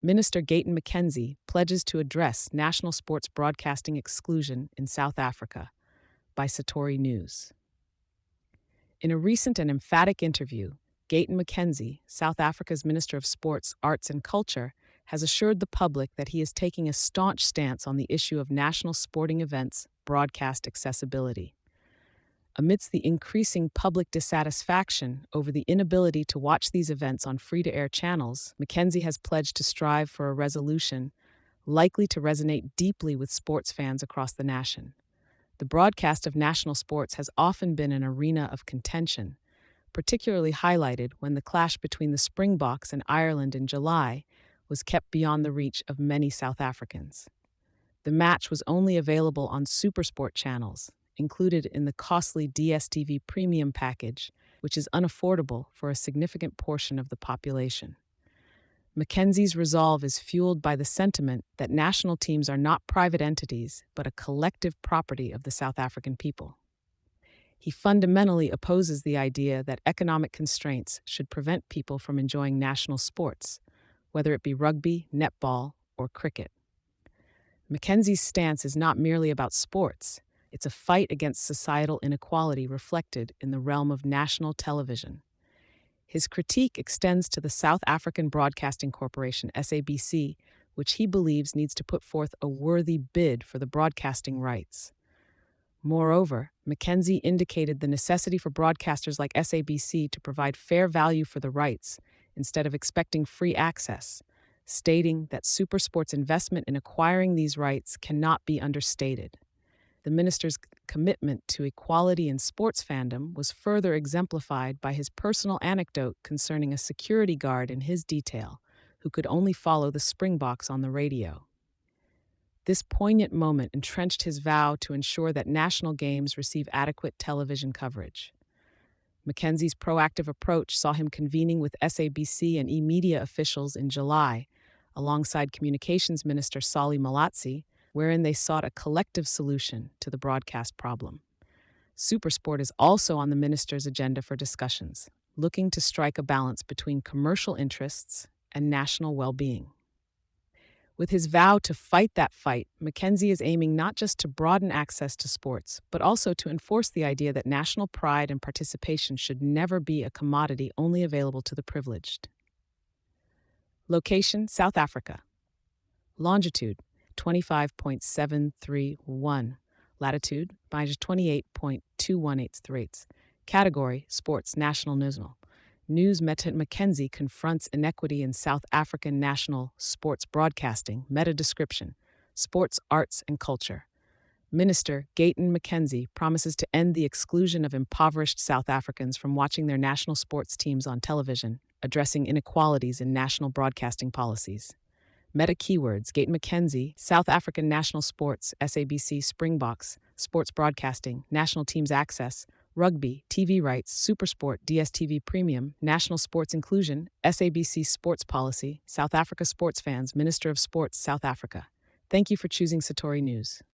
Minister Gayton McKenzie pledges to address national sports broadcasting exclusion in South Africa by Satori News. In a recent and emphatic interview, Gayton McKenzie, South Africa's Minister of Sports, Arts and Culture, has assured the public that he is taking a staunch stance on the issue of national sporting events' broadcast accessibility. Amidst the increasing public dissatisfaction over the inability to watch these events on free-to-air channels, McKenzie has pledged to strive for a resolution likely to resonate deeply with sports fans across the nation. The broadcast of national sports has often been an arena of contention, particularly highlighted when the clash between the Springboks and Ireland in July was kept beyond the reach of many South Africans. The match was only available on SuperSport channels, included in the costly DStv Premium package, which is unaffordable for a significant portion of the population. Mackenzie's resolve is fueled by the sentiment that national teams are not private entities, but a collective property of the South African people. He fundamentally opposes the idea that economic constraints should prevent people from enjoying national sports, whether it be rugby, netball, or cricket. Mackenzie's stance is not merely about sports. It's a fight against societal inequality reflected in the realm of national television. His critique extends to the South African Broadcasting Corporation, SABC, which he believes needs to put forth a worthy bid for the broadcasting rights. Moreover, McKenzie indicated the necessity for broadcasters like SABC to provide fair value for the rights instead of expecting free access, stating that SuperSport's investment in acquiring these rights cannot be understated. The minister's commitment to equality in sports fandom was further exemplified by his personal anecdote concerning a security guard in his detail who could only follow the Springboks on the radio. This poignant moment entrenched his vow to ensure that national games receive adequate television coverage. Mackenzie's proactive approach saw him convening with SABC and e-media officials in July, alongside Communications Minister Sali Malatsi, wherein they sought a collective solution to the broadcast problem. SuperSport is also on the minister's agenda for discussions, looking to strike a balance between commercial interests and national well-being. With his vow to fight that fight, McKenzie is aiming not just to broaden access to sports, but also to enforce the idea that national pride and participation should never be a commodity only available to the privileged. Location: South Africa. Longitude: 25.731. Latitude: -28.218. Category: Sports, National News. News McKenzie confronts inequity in South African national sports broadcasting. Meta description: Sports, Arts and Culture. Minister Gayton McKenzie promises to end the exclusion of impoverished South Africans from watching their national sports teams on television, addressing inequalities in national broadcasting policies. Meta keywords: Gayton McKenzie, South African National Sports, SABC Springboks, Sports Broadcasting, National Teams Access, Rugby, TV Rights, SuperSport, DStv Premium, National Sports Inclusion, SABC Sports Policy, South Africa Sports Fans, Minister of Sports, South Africa. Thank you for choosing Satori News.